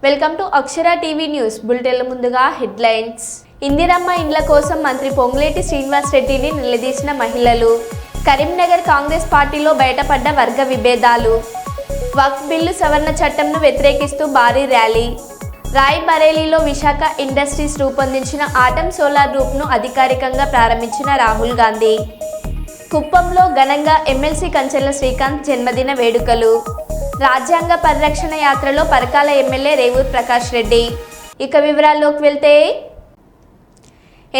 Welcome to Akshara TV news బులెటిన్ల ముందుగా headlines. Indiramma ఇండ్ల కోసం మంత్రి పొంగులేటి శ్రీనివాస్ రెడ్డిని నిలదీసిన మహిళలు. కరీంనగర్ కాంగ్రెస్ పార్టీలో బయటపడ్డ వర్గ విభేదాలు. వక్ఫ్ బిల్లు సవరణ చట్టంను వ్యతిరేకిస్తూ భారీ ర్యాలీ. రాయ్ బరేలీలో విశాఖ ఇండస్ట్రీస్ రూపొందించిన ఆటమ్ సోలార్ గ్రూప్ను అధికారికంగా ప్రారంభించిన రాహుల్ గాంధీ. కుప్పంలో ఘనంగా ఎమ్మెల్సీ కంచెల శ్రీకాంత్ జన్మదిన వేడుకలు. రాజ్యాంగ పరిరక్షణ యాత్రలో పరకాల ఎమ్మెల్యే రేవూర్ ప్రకాష్ రెడ్డి. ఇక వివరాల్లోకి వెళ్తే,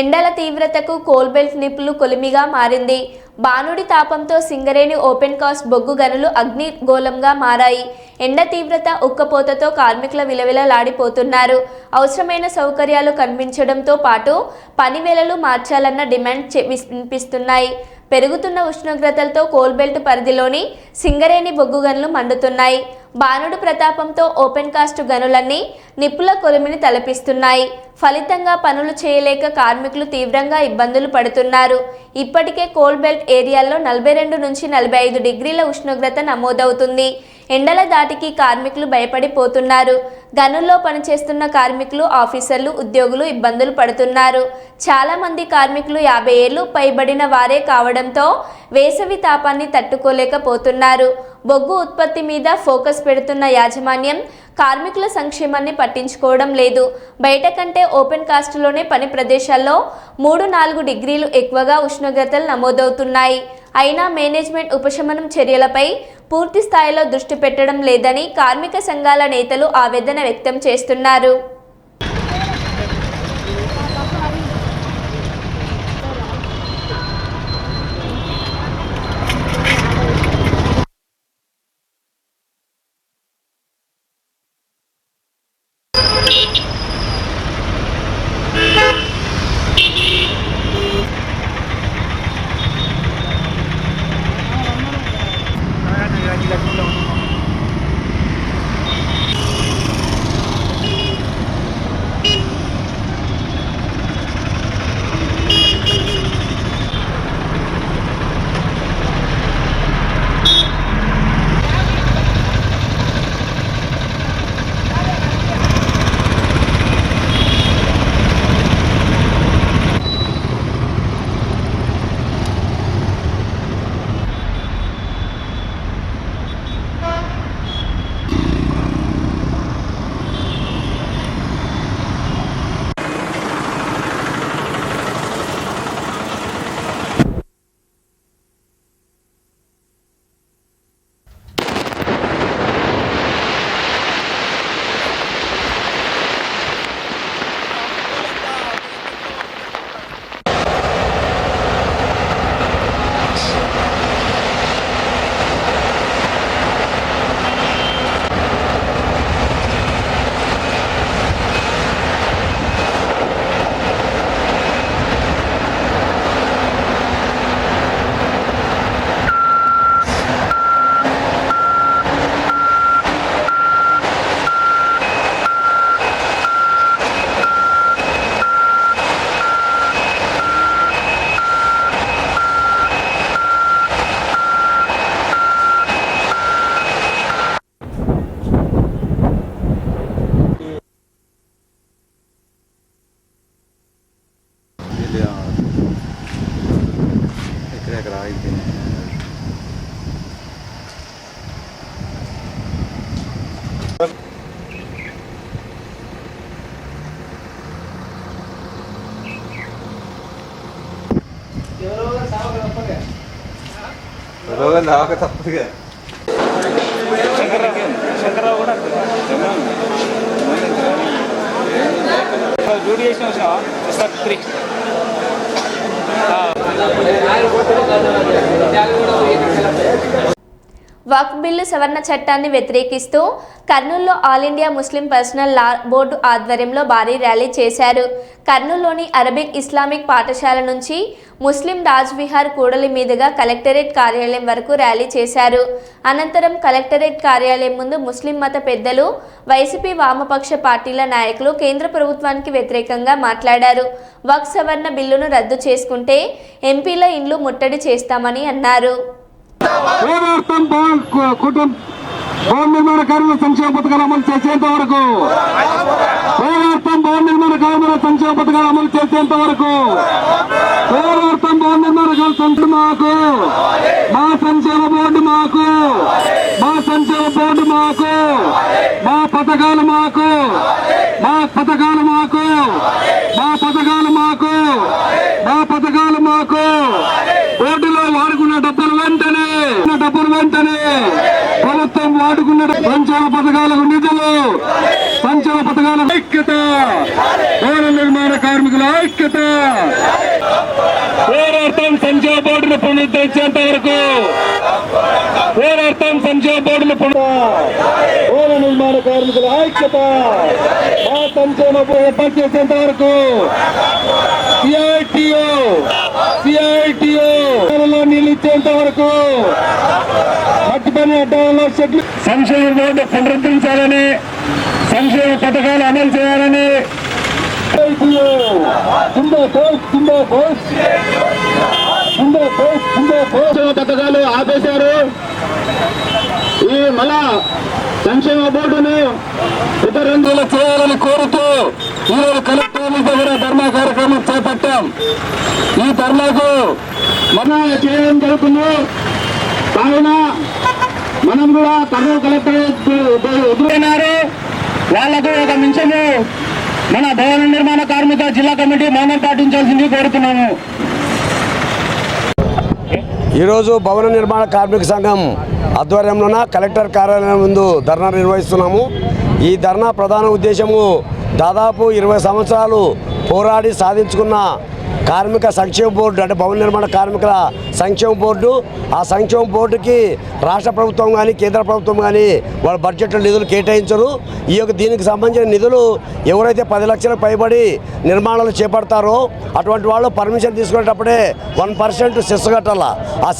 ఎండల తీవ్రతకు కోల్బెల్ట్ నిప్పులు కొలిమిగా మారింది. బాణుడి తాపంతో సింగరేణి ఓపెన్ కాస్ట్ బొగ్గు గనులు అగ్నిగోళంగా మారాయి. ఎండ తీవ్రత ఉక్కపోతతో కార్మికుల విలవిలలాడిపోతున్నారు. అవసరమైన సౌకర్యాలు కనిపించడంతో పాటు పని వేళలు మార్చాలన్న డిమాండ్ వినిపిస్తున్నాయి. పెరుగుతున్న ఉష్ణోగ్రతలతో కోల్బెల్ట్ పరిధిలోని సింగరేణి బొగ్గు గనులు మండుతున్నాయి. బాణుడు ప్రతాపంతో ఓపెన్ కాస్ట్ గనులన్నీ నిప్పుల కొలిమిని తలపిస్తున్నాయి. ఫలితంగా పనులు చేయలేక కార్మికులు తీవ్రంగా ఇబ్బందులు పడుతున్నారు. ఇప్పటికే కోల్బెల్ట్ ఏరియాల్లో 42 నుంచి 45 డిగ్రీల ఉష్ణోగ్రత నమోదవుతుంది. ఎండల దాటికి కార్మికులు భయపడిపోతున్నారు. గనుల్లో పనిచేస్తున్న కార్మికులు, ఆఫీసర్లు, ఉద్యోగులు ఇబ్బందులు పడుతున్నారు. చాలామంది కార్మికులు 50 ఏళ్లు పైబడిన వారే కావడంతో వేసవి తాపాన్ని తట్టుకోలేకపోతున్నారు. బొగ్గు ఉత్పత్తి మీద ఫోకస్ పెడుతున్న యాజమాన్యం కార్మికుల సంక్షేమాన్ని పట్టించుకోవడం లేదు. బయట కంటే ఓపెన్ కాస్ట్లోనే పని ప్రదేశాల్లో 3-4 డిగ్రీలు ఎక్కువగా ఉష్ణోగ్రతలు నమోదవుతున్నాయి. అయినా మేనేజ్మెంట్ ఉపశమనం చర్యలపై పూర్తి స్థాయిలో దృష్టి పెట్టడం లేదని కార్మిక సంఘాల నేతలు ఆవేదన వ్యక్తం చేస్తున్నారు. తప్పదుగా శంకర్రావు కూడా డ్యూటీ చేసిన వచ్చిన 3 వక్ఫ్ బిల్లు సవరణ చట్టాన్ని వ్యతిరేకిస్తూ కర్నూలులో ఆల్ ఇండియా ముస్లిం పర్సనల్ లా బోర్డు ఆధ్వర్యంలో భారీ ర్యాలీ చేశారు. కర్నూలులోని అరబిక్ ఇస్లామిక్ పాఠశాల నుంచి ముస్లిం రాజ్ విహార్ కూడలి మీదుగా కలెక్టరేట్ కార్యాలయం వరకు ర్యాలీ చేశారు. అనంతరం కలెక్టరేట్ కార్యాలయం ముందు ముస్లిం మత పెద్దలు, వైసీపీ వామపక్ష పార్టీల నాయకులు కేంద్ర ప్రభుత్వానికి వ్యతిరేకంగా మాట్లాడారు. వక్ఫ్ సవరణ బిల్లును రద్దు చేసుకుంటే ఎంపీల ఇండ్లు ముట్టడి చేస్తామని అన్నారు. భవన నిర్మాణ కార్మికుల సంక్షేమ పథకాలు అమలు చేసేంత వరకు పోరాటం. భవన నిర్మాణ కార్మికుల సంక్షేమ పథకాలు అమలు చేసేంత వరకు పోరాటం. భవన నిర్మాణ సంక్షేమ మాకు, మా సంక్షేమ బోర్డు మాకు, మా సంక్షేమ బోర్డు మాకు, మా పథకాలు మాకు, మా పథకాలు మాకు, మా పథకాలు మాకు, మా పథకాలు మాకు. బోర్డులో వాడుకున్న డబ్బులు వెంటనే ప్రభుత్వం వాడుకున్న సంక్షేమ పథకాలకు నిధులు, సంక్షేమ పథకాల ఐక్యత, భవన నిర్మాణ కార్మికుల ఐక్యత. పోరాటం. సంక్షేమ బోర్డును పునరుద్ధరించేంత వరకు పోరాటం. సంక్షేమ బోర్డును భవన నిర్మాణ కార్మికుల ఐక్యత, మా సంక్షేమ బోర్డు చేసేంత వరకు సిఐటిఓ నీళ్ళు ఇచ్చేంత వరకు మట్టి పని అడ్డాలలో చెట్లు. సంక్షేమ బోర్డు పునరుద్ధరించాలని, సంక్షేమ పథకాలు అమలు చేయాలని పథకాలు ఆపేశారు. ఈ మళ్ళా సంక్షేమ బోర్డును ఇతరులు చేయాలని కోరుతూ ఈరోజు కలెక్టర్ దగ్గర ధర్నా కార్యక్రమం చేపట్టాం. ఈ ధర్నాకు మనం చేయడం జరుగుతుంది. కావున మనం కూడా కర్నూలు కలెక్టర్ ఎదురైనారు. వాళ్లకు ఒక నిమిషము మన భవన నిర్మాణ కార్మిక జిల్లా కమిటీ మౌనం పాటించాల్సింది కోరుతున్నాము. ఈరోజు భవన నిర్మాణ కార్మిక సంఘం ఆధ్వర్యంలోన కలెక్టర్ కార్యాలయం ముందు ధర్నా నిర్వహిస్తున్నాము. ఈ ధర్నా ప్రధాన ఉద్దేశము దాదాపు 20 సంవత్సరాలు పోరాడి సాధించుకున్న కార్మిక సంక్షేమ బోర్డు, అంటే భవన నిర్మాణ కార్మికుల సంక్షేమ బోర్డు. ఆ సంక్షేమ బోర్డుకి రాష్ట్ర ప్రభుత్వం కానీ కేంద్ర ప్రభుత్వం కానీ వాళ్ళ బడ్జెట్లో నిధులు కేటాయించరు. దీనికి సంబంధించిన నిధులు ఎవరైతే 10 లక్షలకు పైబడి నిర్మాణాలు చేపడతారో అటువంటి వాళ్ళు పర్మిషన్ తీసుకునేటప్పుడే 1% సెస్ కట్టాల. ఆ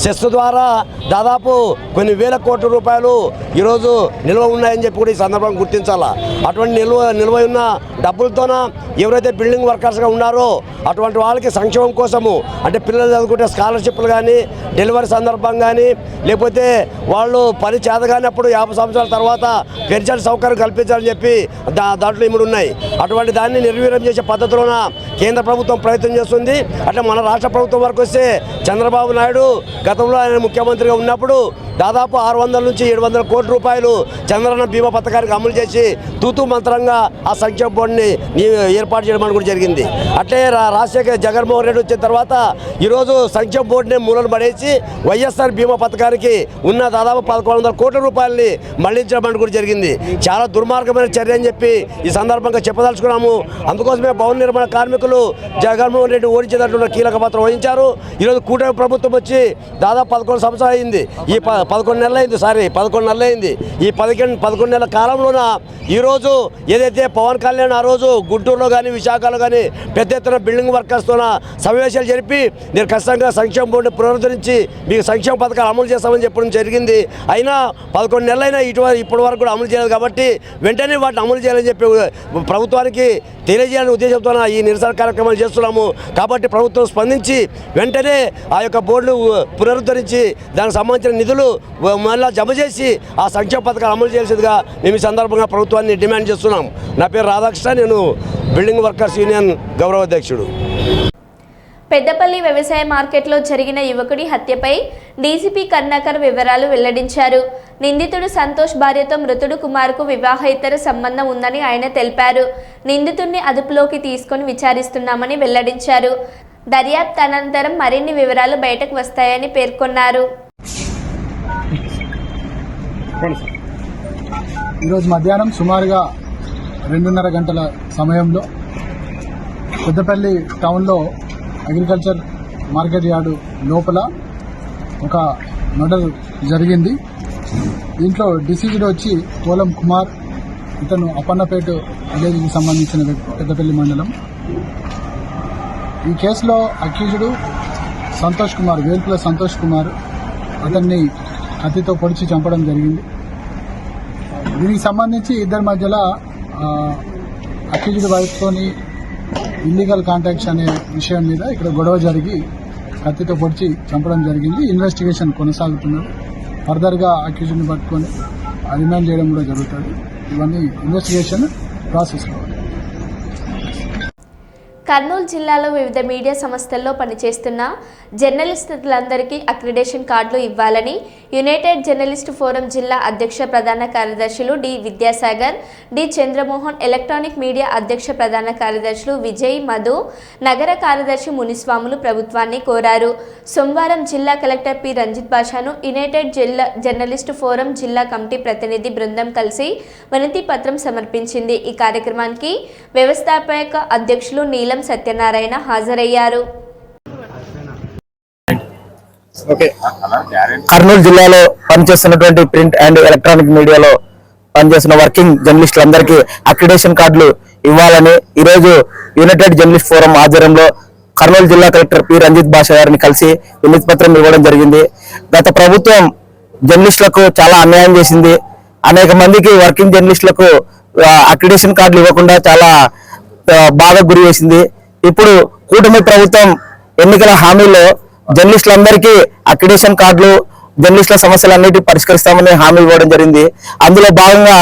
సెస్ ద్వారా దాదాపు కొన్ని వేల కోట్ల రూపాయలు ఈరోజు నిల్వ ఉన్నాయని చెప్పి కూడా ఈ సందర్భంగా గుర్తించాలా. అటువంటి నిల్వ ఉన్న డబ్బులతోన ఎవరైతే బిల్డింగ్ వర్కర్స్గా ఉన్నారో అటువంటి వాళ్ళకి సంక్షేమం కోసము, అంటే పిల్లలు చదువుకుంటే స్కాలర్షిప్లు కానీ, డెలివరీ సందర్భం కానీ, లేకపోతే వాళ్ళు పని చేతగానప్పుడు 50 సంవత్సరాల తర్వాత పెన్షన్ సౌకర్యం కల్పించాలని చెప్పి దాంట్లో ఇముడు ఉన్నాయి. అటువంటి దాన్ని నిర్వీర్యం చేసే పద్ధతిలోన కేంద్ర ప్రభుత్వం ప్రయత్నం చేస్తుంది. అంటే మన రాష్ట్ర ప్రభుత్వం వరకు వస్తే చంద్రబాబు నాయుడు గతంలో ఆయన ముఖ్యమంత్రిగా ఉన్నప్పుడు దాదాపు 600 నుంచి 700 కోట్ల రూపాయలు చంద్రన్న బీమా పథకానికి అమలు చేసి తూతూ మంత్రంగా ఆ సంక్షేమ బోర్డుని ఏర్పాటు చేయడం కూడా జరిగింది. అట్లే రాజశేఖర్ జగన్మోహన్ రెడ్డి వచ్చిన తర్వాత ఈరోజు సంక్షేమ బోర్డుని మూలన పడేసి వైఎస్ఆర్ బీమా పథకానికి ఉన్న దాదాపు 1100 కోట్ల రూపాయలని మళ్లించడం కూడా జరిగింది. చాలా దుర్మార్గమైన చర్య అని చెప్పి ఈ సందర్భంగా చెప్పదలుచుకున్నాము. అందుకోసమే భవన నిర్మాణ కార్మికులు జగన్మోహన్ రెడ్డి ఓడించేటటువంటి కీలక పాత్ర వహించారు. ఈరోజు కూటమి ప్రభుత్వం వచ్చి దాదాపు 11 సంవత్సరాలు అయింది. ఈ 11 నెలలు అయింది. ఈ 11 నెలల కాలంలోన ఈరోజు ఏదైతే పవన్ కళ్యాణ్ ఆ రోజు గుంటూరులో కానీ విశాఖలో కానీ పెద్ద ఎత్తున బిల్డింగ్ వర్కర్స్తోన సమావేశాలు జరిపి నేను ఖచ్చితంగా సంక్షేమ బోర్డుని పునరుద్ధరించి మీకు సంక్షేమ పథకాలు అమలు చేస్తామని చెప్పడం జరిగింది. అయినా 11 నెలలైనా ఇప్పటి వరకు కూడా అమలు చేయలేదు. కాబట్టి వెంటనే వాటిని అమలు చేయాలని చెప్పి ప్రభుత్వానికి తెలియజేయాలని ఉద్దేశంతో ఈ నిరసన కార్యక్రమాలు చేస్తున్నాము. కాబట్టి ప్రభుత్వం స్పందించి వెంటనే ఆ యొక్క బోర్డును పునరుద్ధరించి దానికి సంబంధించిన నిధులు మళ్ళీ జమ చేసి ఆ సంక్షేమ పథకాలు అమలు చేసేదిగా మేము ఈ సందర్భంగా ప్రభుత్వాన్ని డిమాండ్ చేస్తున్నాం. నా పేరు రాధాకృష్ణ, నేను బిల్డింగ్ వర్కర్స్ యూనియన్ గౌరవ అధ్యక్షుడు. పెద్దపల్లి వ్యవసాయ మార్కెట్లో జరిగిన యువకుడి హత్యపై డీసీపీ కరుణాకర్ వివరాలు వెల్లడించారు. నిందితుడు సంతోష్ భార్యతో మృతుడు కుమార్కు వివాహేతర సంబంధం ఉందని ఆయన తెలిపారు. నిందితుడిని అదుపులోకి తీసుకొని విచారిస్తున్నామని వెల్లడించారు. దర్యాప్తు అనంతరం మరిన్ని వివరాలు బయటకు వస్తాయని పేర్కొన్నారు. ఈరోజు మధ్యాహ్నం సుమారుగా 2:30 గంటల సమయంలో పెద్దపల్లి టౌన్లో అగ్రికల్చర్ మార్కెట్ యార్డు లోపల ఒక మర్డర్ జరిగింది. దీంట్లో డిసీజ్డ్ వచ్చి కోలం కుమార్, ఇతను అప్పన్నపేట విలేజ్కి సంబంధించిన వ్యక్తి, పెద్దపల్లి మండలం. ఈ కేసులో అక్యూజ్డ్ సంతోష్ కుమార్, వేల్పుల సంతోష్ కుమార్, అతన్ని కత్తితో పొడిచి చంపడం జరిగింది. దీనికి సంబంధించి ఇద్దరి మధ్యలో అక్యూజ్డ్ వైఫ్తోని ఇల్లీగల్ కాంటాక్ట్స్ అనే విషయం మీద ఇక్కడ గొడవ జరిగి కత్తితో పొడిచి చంపడం జరిగింది. ఇన్వెస్టిగేషన్ కొనసాగుతున్నది. ఫర్దర్గా అక్యూజ్ని పట్టుకొని రిమాండ్ చేయడం కూడా జరుగుతుంది. ఇవన్నీ ఇన్వెస్టిగేషన్ ప్రాసెస్లో. కర్నూలు జిల్లాలో వివిధ మీడియా సంస్థల్లో పనిచేస్తున్న జర్నలిస్టులందరికీ అక్రిడేషన్ కార్డులు ఇవ్వాలని యునైటెడ్ జర్నలిస్ట్ ఫోరం జిల్లా అధ్యక్ష ప్రధాన కార్యదర్శులు D Vidyasagar, D Chandramohan, electronic media అధ్యక్ష ప్రధాన కార్యదర్శులు విజయ్, మధు, నగర కార్యదర్శి మునిస్వాములు ప్రభుత్వాన్ని కోరారు. సోమవారం జిల్లా కలెక్టర్ పి రంజిత్ బాషాను యునైటెడ్ జర్నలిస్ట్ ఫోరం జిల్లా కమిటీ ప్రతినిధి బృందం కలిసి వినతి పత్రం సమర్పించింది. ఈ కార్యక్రమానికి వ్యవస్థాపక అధ్యక్షులు నీలం సత్యనారాయణ హాజరయ్యారు. కర్నూలు జిల్లాలో పనిచేస్తున్నటువంటి ప్రింట్ అండ్ ఎలక్ట్రానిక్ మీడియాలో పనిచేస్తున్న వర్కింగ్ జర్నలిస్టులందరికీ అక్రిడేషన్ కార్డులు ఇవ్వాలని ఈరోజు యునైటెడ్ జర్నలిస్ట్ ఫోరం ఆధ్వర్యంలో కర్నూలు జిల్లా కలెక్టర్ పి రంజిత్ బాషా గారిని కలిసి వినతి పత్రం ఇవ్వడం జరిగింది. గత ప్రభుత్వం జర్నలిస్టులకు చాలా అన్యాయం చేసింది. అనేక మందికి వర్కింగ్ జర్నలిస్టులకు అక్రిడేషన్ కార్డులు ఇవ్వకుండా చాలా బాధకు గురి చేసింది. ఇప్పుడు కూటమి ప్రభుత్వం ఎన్నికల హామీలో జర్నలిస్టులందరికీ అక్రిడేషన్ కార్డులు, జర్నలిస్టుల సమస్యలన్నిటి పరిష్కరిస్తామని హామీ ఇవ్వడం జరిగింది. అందులో భాగంగా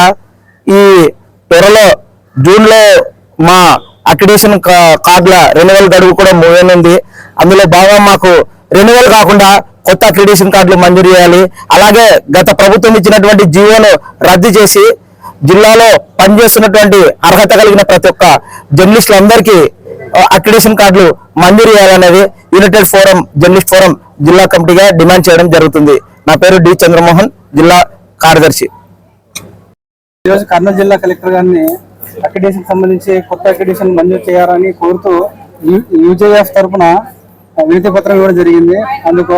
ఈ త్వరలో జూన్లో మా అక్రిడేషన్ కార్డుల రెన్యువల్ గడువు కూడా ముగియనుంది. అందులో భాగంగా మాకు రెన్యువల్ కాకుండా కొత్త అక్రిడేషన్ కార్డులు మంజూరు చేయాలి. అలాగే గత ప్రభుత్వం ఇచ్చినటువంటి జీవోను రద్దు చేసి జిల్లాలో పనిచేస్తున్నటువంటి అర్హత కలిగిన ప్రతి ఒక్క జర్నలిస్టులందరికీ అక్రిడేషన్ కార్డులు మంజూరు చేయాలనేది యునైటెడ్ ఫోరం జర్నలిస్ట్ ఫోరం జిల్లా కమిటీగా డిమాండ్ చేయడం జరుగుతుంది. నా పేరు డి చంద్రమోహన్, జిల్లా కార్యదర్శి. ఈరోజు కర్నూలు జిల్లా కలెక్టర్ గారిని అక్రిడేషన్ సంబంధించి కొత్త అక్రిడేషన్ మంజూరు చేయాలని కోరుతూ యూజేఎఫ్ తరఫున వినతి పత్రం ఇవ్వడం జరిగింది. అందుకు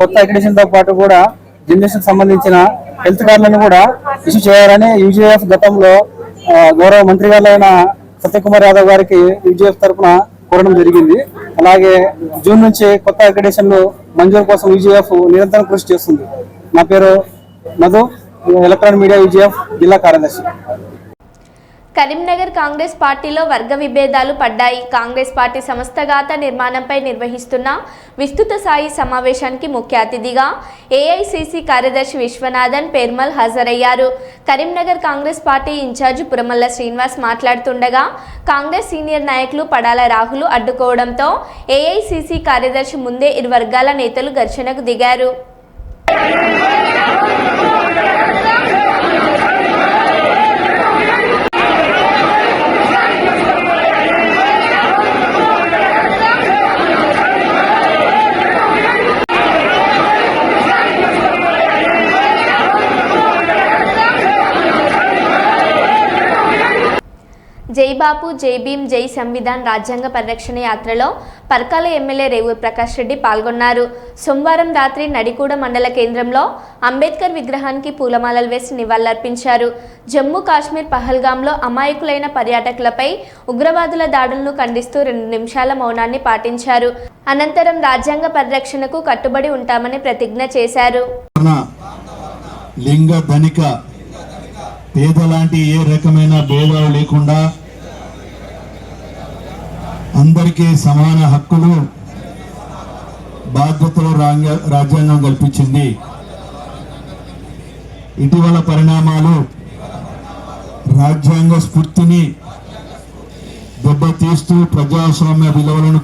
కొత్త అక్రిడేషన్ తో పాటు కూడా జర్నలిస్ట్ సంబంధించిన హెల్త్ కార్డులను కూడా ఇష్యూ చేయాలని యూజీఎఫ్ గతంలో గౌరవ మంత్రి గారైన సత్యకుమార్ యాదవ్ గారికి యూజీఎఫ్ తరఫున కోరడం జరిగింది. అలాగే జూన్ నుంచి కొత్త అక్రిడేషన్లు మంజూరు కోసం యూజీఎఫ్ నిరంతరం కృషి చేస్తుంది. నా పేరు మధు, ఎలక్ట్రానిక్ మీడియా యూజీఎఫ్ జిల్లా కార్యదర్శి. కరీంనగర్ కాంగ్రెస్ పార్టీలో వర్గ విభేదాలు పడ్డాయి. కాంగ్రెస్ పార్టీ సంస్థాగత నిర్మాణంపై నిర్వహిస్తున్న విస్తృత స్థాయి సమావేశానికి ముఖ్య అతిథిగా ఏఐసిసి కార్యదర్శి విశ్వనాథన్ పెర్మల్ హాజరయ్యారు. కరీంనగర్ కాంగ్రెస్ పార్టీ ఇన్ఛార్జి పురమల్ల శ్రీనివాస్ మాట్లాడుతుండగా కాంగ్రెస్ సీనియర్ నాయకులు పడాల రాహుల్ అడ్డుకోవడంతో ఏఐసిసి కార్యదర్శి ముందే ఇరు వర్గాల నేతలు ఘర్షణకు దిగారు. జై బాపు, జై భీమ్, జై సంవిధాన్ రాజ్యాంగ పరిరక్షణ యాత్రలో పర్కాల ఎమ్మెల్యే రేవూరి ప్రకాష్ రెడ్డి పాల్గొన్నారు. సోమవారం రాత్రి నడికూడ మండల కేంద్రంలో అంబేద్కర్ విగ్రహానికి పూలమాలలు వేసి నివాళులర్పించారు. జమ్మూ కాశ్మీర్ పహల్గాంలో అమాయకులైన పర్యాటకులపై ఉగ్రవాదుల దాడులను ఖండిస్తూ 2 నిమిషాల మౌనాన్ని పాటించారు. అనంతరం రాజ్యాంగ పరిరక్షణకు కట్టుబడి ఉంటామని ప్రతిజ్ఞ చేశారు. లింగ ధనిక పేదలాంటి ఏ రకమైన భేదాలు లేకుండా అందరికీ సమాన హక్కులు, బాధ్యతలు రాజ్యాంగం కల్పించింది. ఇటీవల పరిణామాలు రాజ్యాంగ స్ఫూర్తిని దెబ్బతీస్తూ ప్రజాస్వామ్య విలువలను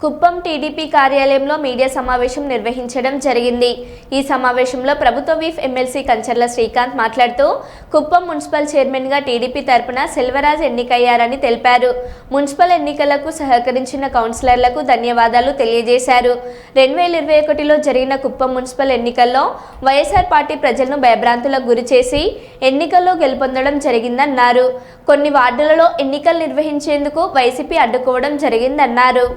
కుప్పం టీడీపీ కార్యాలయంలో మీడియా సమావేశం నిర్వహించడం జరిగింది. ఈ సమావేశంలో ప్రభుత్వ విప్ ఎమ్మెల్సీ కంచర్ల శ్రీకాంత్ మాట్లాడుతూ కుప్పం మున్సిపల్ చైర్మన్గా టీడీపీ తరపున సెల్వరాజ్ ఎన్నికయ్యారని తెలిపారు. మున్సిపల్ ఎన్నికలకు సహకరించిన కౌన్సిలర్లకు ధన్యవాదాలు తెలియజేశారు. 2021లో జరిగిన కుప్పం మున్సిపల్ ఎన్నికల్లో వైఎస్ఆర్ పార్టీ ప్రజలను భయభ్రాంతులకు గురి చేసి ఎన్నికల్లో గెలుపొందడం జరిగిందన్నారు. కొన్ని వార్డులలో ఎన్నికలు నిర్వహించేందుకు వైసీపీ అడ్డుకోవడం జరిగిందన్నారు.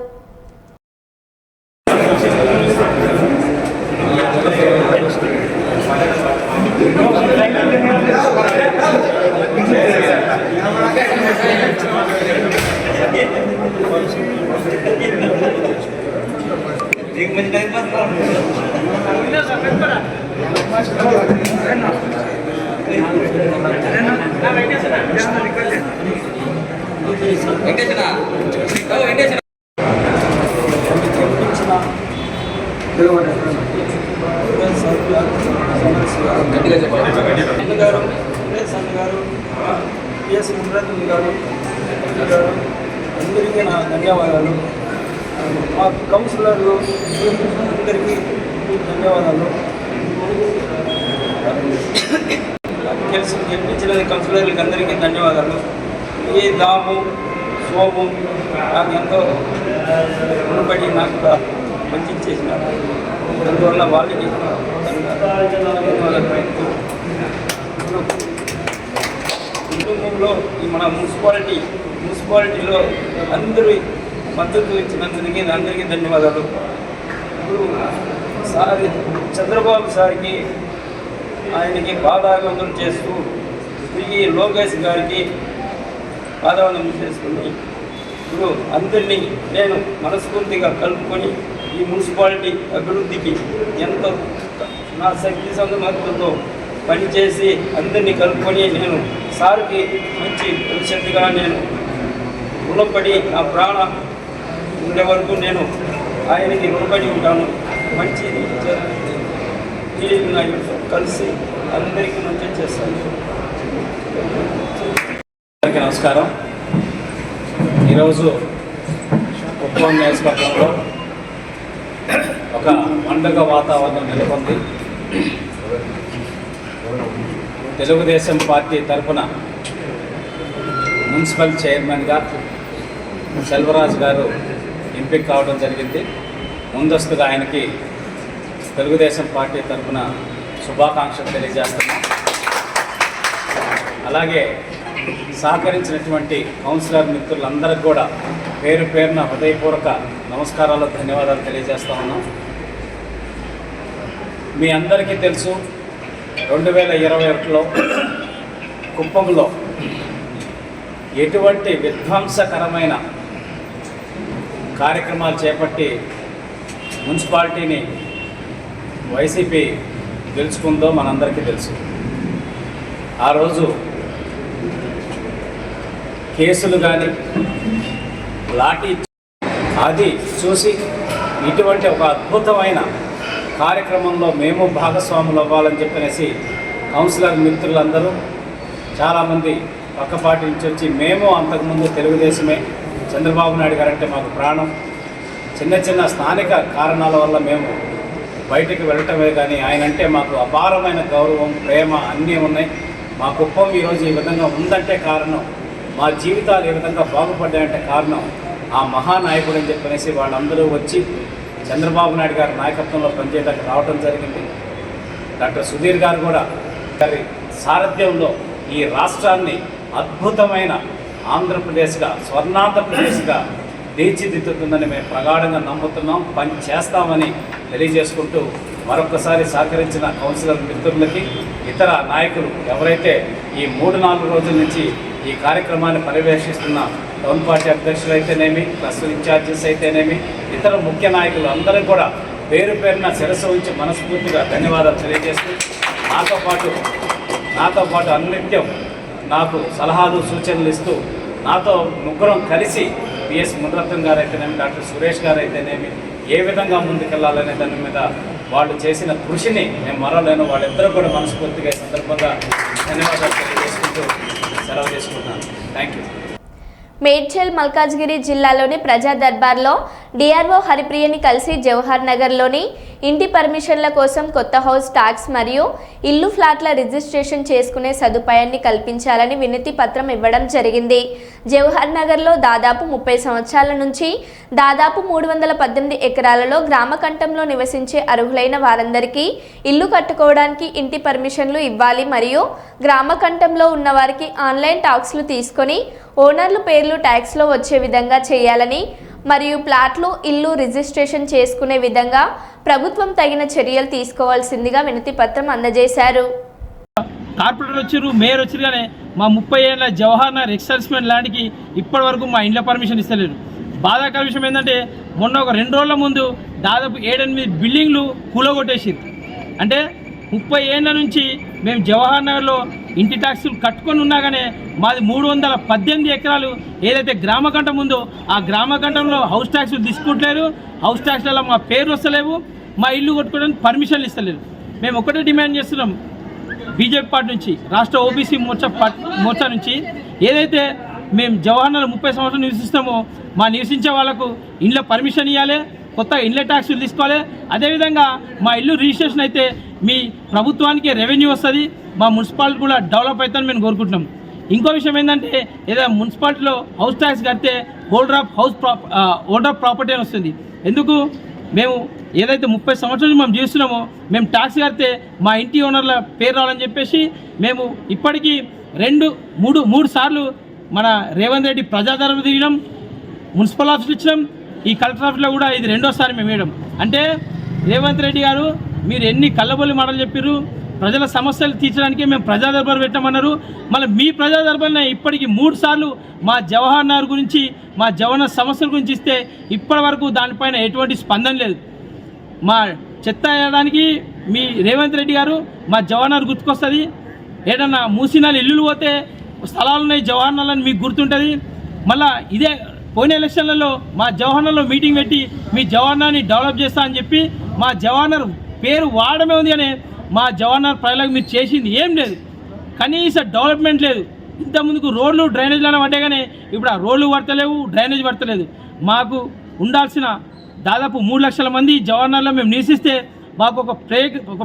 వెంకటేశ్వర గారు పిఎస్ మునరత్న గారు అందరికీ నా ధన్యవాదాలు. మా కౌన్సిలర్లు అందరికీ ధన్యవాదాలు. గెలిపించిన కౌన్సిలర్లకి అందరికీ ధన్యవాదాలు. ఈ దాము సోము నాకు ఎంతో రుణపడి నాకు కూడా మంచి చేసినారు. అందువల్ల వాళ్ళకి కుటుంబంలో ఈ మన మున్సిపాలిటీలో అందరూ మద్దతు ఇచ్చినందుకు అందరికీ ధన్యవాదాలు. ఇప్పుడు చంద్రబాబు సార్కి ఆయనకి పాదాభివందనం చేస్తూ తిరిగి లోకేష్ గారికి పాదాభివందనం చేసుకుని ఇప్పుడు అందరినీ నేను మనస్ఫూర్తిగా కలుపుకొని ఈ మున్సిపాలిటీ అభివృద్ధికి ఎంతో నా శక్తి సంబంధంతో పనిచేసి అందరినీ కలుపుకొని నేను సార్కి మంచి భవిష్యత్తుగా నేను రుణపడి నా ప్రాణ ఉండే వరకు నేను ఆయనకి రుణపడి ఉంటాను. మంచిది కలిసి అందరికీ మంచి చేస్తాను. అందరికీ నమస్కారం. ఈరోజు కుప్పం నియోజకవర్గంలో ఒక పండుగ వాతావరణం నెలకొంది. తెలుగుదేశం పార్టీ తరఫున మున్సిపల్ చైర్మన్గా సెల్వరాజు గారు ఎంపిక కావడం జరిగింది. ముందస్తుగా ఆయనకి తెలుగుదేశం పార్టీ తరఫున శుభాకాంక్షలు తెలియజేస్తున్నాం. అలాగే సహకరించినటువంటి కౌన్సిలర్ మిత్రులందరికీ కూడా పేరు పేరున హృదయపూర్వక నమస్కారాలు, ధన్యవాదాలు తెలియజేస్తా ఉన్నాం. మీ అందరికీ తెలుసు 2021లో కుప్పంలో ఎటువంటి విధ్వంసకరమైన కార్యక్రమాలు చేపట్టి మున్సిపాలిటీని వైసీపీ గెలుచుకుందో మనందరికీ తెలుసు. ఆ రోజు కేసులు కానీ లాఠీ అది చూసి ఇటువంటి ఒక అద్భుతమైన కార్యక్రమంలో మేము భాగస్వాములు అవ్వాలని చెప్పనేసి కౌన్సిలర్ మిత్రులందరూ చాలామంది పక్కపాటి నుంచి వచ్చి మేము అంతకుముందు తెలుగుదేశమే, చంద్రబాబు నాయుడు గారంటే మాకు ప్రాణం, చిన్న చిన్న స్థానిక కారణాల వల్ల మేము బయటికి వెళ్ళటమే కానీ ఆయన అంటే మాకు అపారమైన గౌరవం, ప్రేమ అన్నీ ఉన్నాయి. మా కుప్పం ఈరోజు ఈ విధంగా ఉందంటే కారణం, మా జీవితాలు ఈ విధంగా బాగుపడ్డాయంటే కారణం ఆ మహానాయకుడు అని చెప్పనేసి వాళ్ళందరూ వచ్చి చంద్రబాబు నాయుడు గారి నాయకత్వంలో పనిచేయడానికి రావడం జరిగింది. డాక్టర్ సుధీర్ గారు కూడా గారి సారథ్యంలో ఈ రాష్ట్రాన్ని అద్భుతమైన ఆంధ్రప్రదేశ్గా, స్వర్ణాంధ్రప్రదేశ్గా తీర్చిదిద్దుతుందని మేము ప్రగాఢంగా నమ్ముతున్నాం, పని చేస్తామని తెలియజేసుకుంటూ మరొకసారి సహకరించిన కౌన్సిలర్ మిత్రులకి, ఇతర నాయకులు ఎవరైతే ఈ 3-4 రోజుల నుంచి ఈ కార్యక్రమాన్ని పర్యవేక్షిస్తున్న టౌన్ పార్టీ అధ్యక్షులు అయితేనేమి, క్లస్టర్ ఇన్ఛార్జెస్ అయితేనేమి, ఇతర ముఖ్య నాయకులు అందరూ కూడా పేరు పేరున శిరస్సు ఉంచి మనస్ఫూర్తిగా ధన్యవాదాలు తెలియజేస్తూ నాతో పాటు అనిత్యం నాకు సలహాలు సూచనలు ఇస్తూ నాతో ముగ్గురం కలిసి పిఎస్ మునరత్న గారు అయితేనేమి, డాక్టర్ సురేష్ గారు అయితేనేమి ఏ విధంగా ముందుకెళ్లాలనే దాని మీద వాళ్ళు చేసిన కృషిని నేను మరవలేను. వాళ్ళిద్దరూ కూడా మనస్ఫూర్తిగా ఈ సందర్భంగా ధన్యవాదాలు తెలియజేసుకుంటూ సెలవు చేసుకుంటున్నాను. Thank you. మేడ్చల్ మల్కాజ్గిరి జిల్లాలోని ప్రజా దర్బార్లో డిఆర్ఓ హరిప్రియని కలిసి జవహర్ నగర్లోని ఇంటి పర్మిషన్ల కోసం కొత్త హౌస్ ట్యాక్స్ మరియు ఇల్లు ఫ్లాట్ల రిజిస్ట్రేషన్ చేసుకునే సదుపాయాన్ని కల్పించాలని వినతి పత్రం ఇవ్వడం జరిగింది. జవహర్ నగర్లో దాదాపు 30 సంవత్సరాల నుంచి దాదాపు 318 ఎకరాలలో గ్రామ కంఠంలో నివసించే అర్హులైన వారందరికీ ఇల్లు కట్టుకోవడానికి ఇంటి పర్మిషన్లు ఇవ్వాలి మరియు గ్రామ కంఠంలో ఉన్నవారికి ఆన్లైన్ టాక్స్లు తీసుకొని ఓనర్లు పేర్లు ట్యాక్స్లో వచ్చే విధంగా చేయాలని మరియు ప్లాట్లు ఇల్లు రిజిస్ట్రేషన్ చేసుకునే విధంగా ప్రభుత్వం తగిన చర్యలు తీసుకోవాల్సిందిగా వినతి పత్రం అందజేశారు. కార్పొరేటర్ వచ్చారు, మేయర్ వచ్చారు, కానీ మా 30 ఏళ్ళ జవహర్ నగర్ ఎక్స్టెన్షన్ ల్యాండ్కి ఇప్పటి వరకు మా ఇంట్లో పర్మిషన్ ఇస్తలేరు. బాధాకర విషయం ఏంటంటే మొన్న ఒక 2 రోజుల ముందు దాదాపు 7-8 బిల్డింగ్లు కూలగొట్టేసారు. అంటే 30 ఏళ్ళ నుంచి మేము జవహర్ నగర్లో ఇంటి ట్యాక్సులు కట్టుకొని ఉన్నా కానీ మాది 318 ఎకరాలు ఏదైతే గ్రామకంఠం ఉందో ఆ గ్రామకంఠంలో హౌస్ ట్యాక్సులు తీసుకుంటలేరు. హౌస్ ట్యాక్స్లలో మా పేర్లు వస్తలేవు, మా ఇల్లు కొట్టుకోవడానికి పర్మిషన్లు ఇస్తలేరు. మేము ఒకటే డిమాండ్ చేస్తున్నాం బీజేపీ పార్టీ నుంచి, రాష్ట్ర ఓబీసీ మోర్చా నుంచి, ఏదైతే మేము జవహర్నగర్ 30 సంవత్సరాలు నివసిస్తామో మా నివసించే వాళ్ళకు ఇండ్ల పర్మిషన్ ఇవ్వాలి, కొత్త ఇండ్ల ట్యాక్సులు తీసుకోవాలి. అదేవిధంగా మా ఇల్లు రిజిస్ట్రేషన్ అయితే మీ ప్రభుత్వానికి రెవెన్యూ వస్తుంది, మా మున్సిపాలిటీ కూడా డెవలప్ అవుతుందని మేము కోరుకుంటున్నాం. ఇంకో విషయం ఏంటంటే ఏదైనా మున్సిపాలిటీలో హౌస్ ట్యాక్స్ కడితే ఓనర్ ఆఫ్ ప్రాపర్టీ అని వస్తుంది. ఎందుకు? మేము ఏదైతే 30 సంవత్సరాలు మేము జీవిస్తున్నామో మేము ట్యాక్స్ కడితే మా ఇంటి ఓనర్ల పేరు రావాలని చెప్పేసి మేము ఇప్పటికీ 2-3 సార్లు మన రేవంత్ రెడ్డి ప్రజాదరణ దిగడం, మున్సిపల్ ఆఫీసులు ఇచ్చడం, ఈ కలెక్టర్ ఆఫీస్లో కూడా ఇది 2వ సారి మేము వేయడం. అంటే రేవంత్ రెడ్డి గారు మీరు ఎన్ని కళ్ళబొల్లి మాటలు చెప్పారు, ప్రజల సమస్యలు తీర్చడానికి మేము ప్రజా దర్బారు పెట్టామన్నారు. మళ్ళీ మీ ప్రజా దర్బార్నే ఇప్పటికి 3 సార్లు మా జవహర్ నగర్ గురించి, మా జవహర్ సమస్యల గురించి ఇస్తే ఇప్పటి వరకు దానిపైన ఎటువంటి స్పందన లేదు. మా చెత్త వేయడానికి మీ రేవంత్ రెడ్డి గారు మా జవహర్ నగర్ గుర్తుకొస్తుంది. ఏదన్నా మూసినాలు ఇల్లులు పోతే స్థలాలు ఉన్నాయి జవహర్ నగర్ అని మీకు గుర్తుంటుంది. మళ్ళీ ఇదే పోయిన ఎలక్షన్లలో మా జవహర్ నగర్లో మీటింగ్ పెట్టి మీ జవహర్ నగర్ని డెవలప్ చేస్తా అని చెప్పి మా జవహర్ నగర్ పేరు వాడమే ఉంది కానీ మా జవహర్ నగర్ ప్రజలకు మీరు చేసింది ఏం లేదు, కనీస డెవలప్మెంట్ లేదు. ఇంతకుముందుకు రోడ్లు డ్రైనేజ్లను పడ్డాయి కానీ ఇప్పుడు ఆ రోడ్లు పడతలేవు, డ్రైనేజ్ పడతలేదు. మాకు ఉండాల్సిన దాదాపు 3 లక్షల మంది జవహర్ నగర్లో మేము నివసిస్తే మాకు ఒక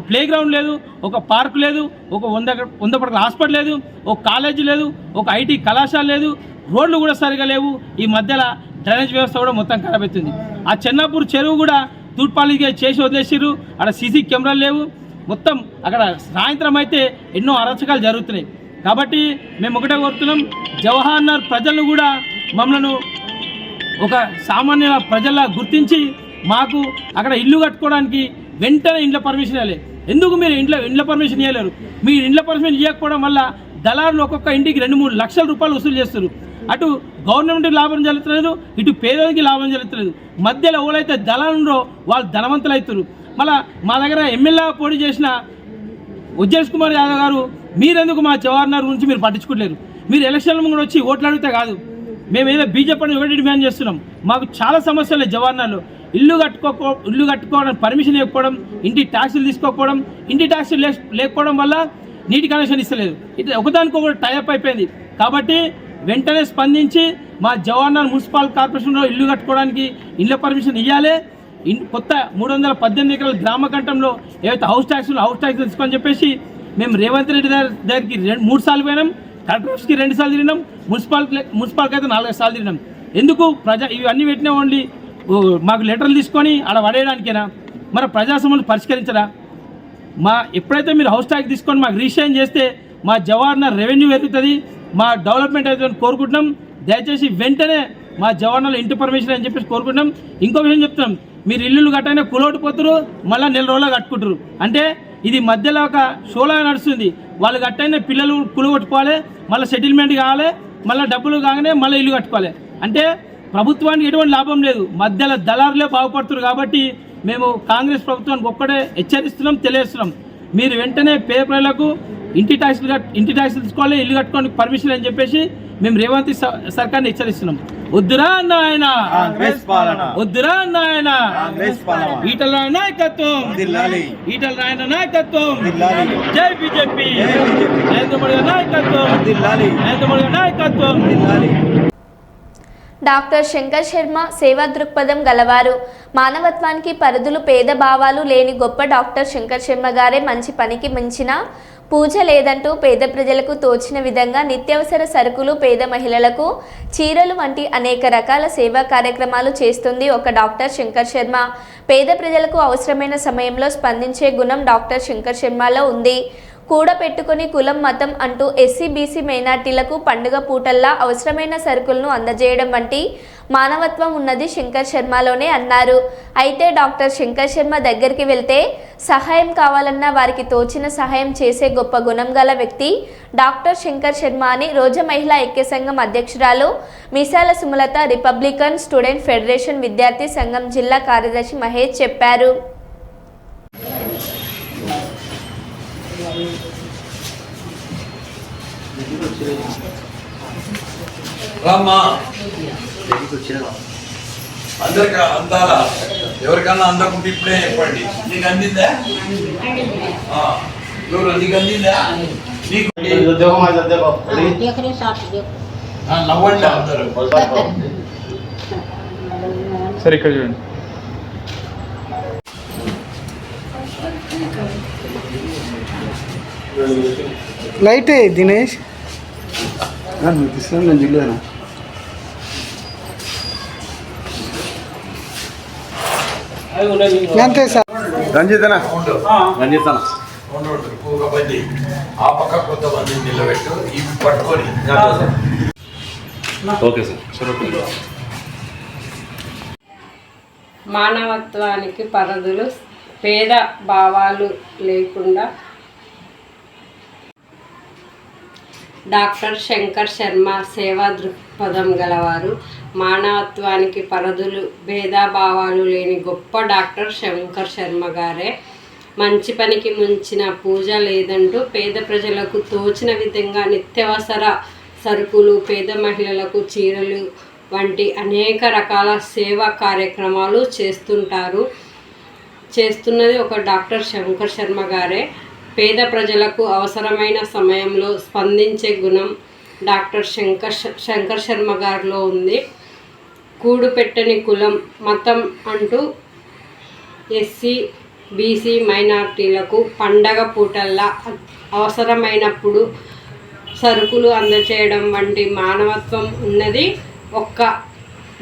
ప్లే గ్రౌండ్ లేదు, ఒక పార్క్ లేదు, ఒక 100 పడకల హాస్పిటల్ లేదు, ఒక కాలేజీ లేదు, ఒక ఐటీ కళాశాల లేదు, రోడ్లు కూడా సరిగా లేవు. ఈ మధ్యలో డ్రైనేజ్ వ్యవస్థ కూడా మొత్తం ఖరాబ్ అవుతుంది. ఆ చెన్నాపూర్ చెరువు కూడా తూర్పాలిగా చేసి వదిలేసారు, అక్కడ సీసీ కెమెరాలు లేవు. మొత్తం అక్కడ సాయంత్రం అయితే ఎన్నో అరాచకాలు జరుగుతున్నాయి. కాబట్టి మేము ఒకటే కోరుతున్నాం, జవహర్ నగర్ ప్రజలను కూడా మమ్మల్ని ఒక సామాన్య ప్రజల్లా గుర్తించి మాకు అక్కడ ఇల్లు కట్టుకోవడానికి వెంటనే ఇండ్ల పర్మిషన్ ఇవ్వాలి. ఎందుకు మీరు ఇండ్ల పర్మిషన్ ఇవ్వలేరు? మీరు ఇండ్ల పర్మిషన్ ఇవ్వకపోవడం వల్ల దళారులు ఒక్కొక్క ఇంటికి 2-3 లక్షల రూపాయలు వసూలు చేస్తారు. అటు గవర్నమెంట్కి లాభం జరుగుతలేదు, ఇటు పేదలకి లాభం జరుగుతలేదు. మధ్యలో ఎవరైతే దళారులో వాళ్ళు ధనవంతులు అవుతారు. మళ్ళీ మా దగ్గర ఎమ్మెల్యే పోటీ చేసిన ఉజ్జేష్ కుమార్ యాదవ్ గారు మీరెందుకు మా జవహర్ నగర్ గురించి మీరు పట్టించుకోలేరు? మీరు ఎలక్షన్ల ముందు వచ్చి ఓట్లు అడిగితే కాదు. మేము ఏదో బీజేపీని ఒకటి డిమాండ్ చేస్తున్నాం. మాకు చాలా సమస్యలు జవహర్ నగర్లో. ఇల్లు కట్టుకోవడం పర్మిషన్ ఇవ్వకపోవడం, ఇంటి ట్యాక్సులు తీసుకోకపోవడం, ఇంటి ట్యాక్సులు లేకపోవడం వల్ల నీటి కనెక్షన్ ఇస్తలేదు. ఇట్లా ఒకదానికొకటి టైప్ అయిపోయింది. కాబట్టి వెంటనే స్పందించి మా జవహర్ నగర్ మున్సిపల్ కార్పొరేషన్లో ఇల్లు కట్టుకోవడానికి ఇళ్ళ పర్మిషన్ ఇవ్వాలి. కొత్త 318 ఎకరాల గ్రామ కంఠంలో ఏవైతే హౌస్ ట్యాక్స్ తీసుకొని చెప్పేసి మేము రేవంత్ రెడ్డి దగ్గరికి 3 సార్లు పోయినాం, కలెక్టర్ ఆఫీస్కి 2 సార్లు తిరిగినాం, మున్సిపాలిటీ అయితే 4 సార్లు తిరిగినాం. ఎందుకు ఇవన్నీ పెట్టినా ఓన్లీ మాకు లెటర్లు తీసుకొని అలా పడేయడానికేనా? మరి ప్రజా సమస్యలు పరిష్కరించరా? ఎప్పుడైతే మీరు హౌస్ ట్యాక్స్ తీసుకొని మాకు రిజిస్ట్రేషన్ చేస్తే మా జవహర్ నగర్ రెవెన్యూ పెరుగుతుంది, మా డెవలప్మెంట్ అవుతుందని కోరుకుంటున్నాం. దయచేసి వెంటనే మా జవహర్ నగర్ ఇంటి పర్మిషన్ అని చెప్పేసి కోరుకుంటున్నాం. ఇంకో విషయం చెప్తున్నాం, మీరు ఇల్లులు కట్టైనా కులోటిపోతారు, మళ్ళీ 4 రోజులు కట్టుకుంటారు. అంటే ఇది మధ్యలో ఒక షోలా నడుస్తుంది. వాళ్ళు కట్టైనా పిల్లలు కులగొట్టుకోవాలి, మళ్ళీ సెటిల్మెంట్ కావాలి, మళ్ళీ డబ్బులు కాగానే మళ్ళీ ఇల్లు కట్టుకోవాలి. అంటే ప్రభుత్వానికి ఎటువంటి లాభం లేదు, మధ్యలో దళారులే బాగుపడుతున్నారు. కాబట్టి మేము కాంగ్రెస్ ప్రభుత్వానికి ఒక్కడే హెచ్చరిస్తున్నాం, తెలియజేస్తున్నాం. మీరు వెంటనే పేపర్లకు ఇంటి ట్యాక్సులు తీసుకోవాలి, ఇల్లు కట్టుకోవడానికి పర్మిషన్ అని చెప్పేసి మేము రేవంత్ సర్కార్ని హెచ్చరిస్తున్నాం. వద్దురా నాయన వద్దురా నాయన, ఈటల నాయకత్వం, ఈటల నాయన నాయకత్వం, జై బీజేపీ, నరేంద్ర మోడీ నాయకత్వం, నరేంద్ర మోడీ నాయకత్వం. డాక్టర్ శంకర్ శర్మ సేవా దృక్పథం గలవారు. మానవత్వానికి పరిధులు, పేద భావాలు లేని గొప్ప డాక్టర్ శంకర్ శర్మ గారే మంచి పనికి మించిన పూజ లేదంటూ పేద ప్రజలకు తోచిన విధంగా నిత్యావసర సరుకులు, పేద మహిళలకు చీరలు వంటి అనేక రకాల సేవా కార్యక్రమాలు చేస్తుంది ఒక డాక్టర్ శంకర్ శర్మ. పేద ప్రజలకు అవసరమైన సమయంలో స్పందించే గుణం డాక్టర్ శంకర్ శర్మలో ఉంది. కూడపెట్టుకుని కులం, మతం అంటూ ఎస్సీ, బీసీ మైనార్టీలకు పండుగ పూటల్లా అవసరమైన సరుకులను అందజేయడం వంటి మానవత్వం ఉన్నది శంకర్ శర్మలోనే అన్నారు. అయితే డాక్టర్ శంకర్ శర్మ దగ్గరికి వెళ్తే సహాయం కావాలన్నా వారికి తోచిన సహాయం చేసే గొప్ప గుణం గల వ్యక్తి డాక్టర్ శంకర్ శర్మ అని రోజా మహిళా ఐక్య సంఘం అధ్యక్షురాలు మిసాల సుమలత, రిపబ్లికన్ స్టూడెంట్ ఫెడరేషన్ విద్యార్థి సంఘం జిల్లా కార్యదర్శి మహేష్ చెప్పారు. అందరికి అందాలా ఎవరికన్నా అందకుంటే ఇప్పుడే చెప్పండి. నీకు అందిందా? నువ్వు నీకు అందిందా? నీకు నవ్వండి అందరూ. సరే ఇక్కడ చూడండి. లైట్ దినేష్ నేను జిల్లేనా అంతే సార్. రంజితనా రంజితనా ఒక బండి ఆ పక్క కొత్త బండి నిలబెట్టు ఇవి పట్టుకొని. Okay sir. మానవత్వానికి పరిధులు, పేద భావాలు లేకుండా డాక్టర్ శంకర్ శర్మ సేవా దృక్పథం గలవారు. మానవత్వానికి పరిధులు, భేదభావాలు లేని గొప్ప డాక్టర్ శంకర్ శర్మ గారే. మంచి పనికి ముంచిన పూజ లేదంటూ పేద ప్రజలకు తోచిన విధంగా నిత్యావసర సరుకులు, పేద మహిళలకు చీరలు వంటి అనేక రకాల సేవా కార్యక్రమాలు చేస్తున్నది ఒక డాక్టర్ శంకర్ శర్మ గారే. పేద ప్రజలకు అవసరమైన సమయంలో స్పందించే గుణం డాక్టర్ శంకర్ శర్మ గారిలో ఉంది. కూడు పెట్టని కులం, మతం అంటూ ఎస్సీ, బీసీ మైనార్టీలకు పండగ పూటల్లా అవసరమైనప్పుడు సరుకులు అందచేయడం వంటి మానవత్వం ఉన్నది ఒక్క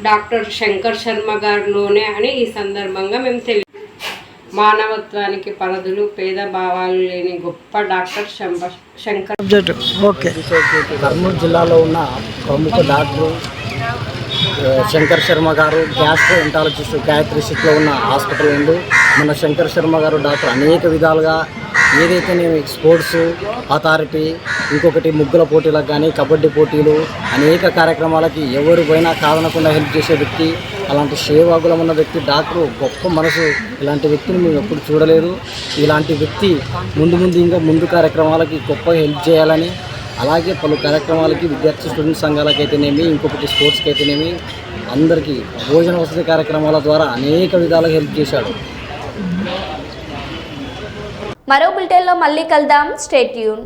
డాక్టర్ శంకర్ శర్మ గారిలోనే అని ఈ సందర్భంగా మేము మానవత్వానికి పరిధులు, పేద భావాలు లేని గొప్ప డాక్టర్ శంకర్. ఓకే. కర్నూలు జిల్లాలో ఉన్న ప్రముఖ డాక్టరు శంకర్ శర్మ గారు గ్యాస్ట్రో ఎంటాలజిస్ట్ గాయత్రి సిటీలో ఉన్న హాస్పిటల్ ఉంది. మన శంకర్ శర్మ గారు డాక్టర్ అనేక విధాలుగా ఏదైతే నేను స్పోర్ట్స్ అథారిటీ, ఇంకొకటి ముగ్గుల పోటీలకు కానీ, కబడ్డీ పోటీలు, అనేక కార్యక్రమాలకి ఎవరు పోయినా కాదనకుండా హెల్ప్ చేసే వ్యక్తి. అలాంటి సేవాగులం ఉన్న వ్యక్తి డాక్టరు, గొప్ప మనసు. ఇలాంటి వ్యక్తిని మేము ఎప్పుడు చూడలేదు. ఇలాంటి వ్యక్తి ఇంకా ముందు కార్యక్రమాలకి గొప్పగా హెల్ప్ చేయాలని, అలాగే పలు కార్యక్రమాలకి విద్యార్థి స్టూడెంట్ సంఘాలకు అయితేనేమి, ఇంకొకటి స్పోర్ట్స్కి అయితేనేమి, అందరికీ భోజన వసతి కార్యక్రమాల ద్వారా అనేక విధాలుగా హెల్ప్ చేశాడు. మరో బులెటిన్లో మళ్ళీ కలుద్దాం. Stay tune.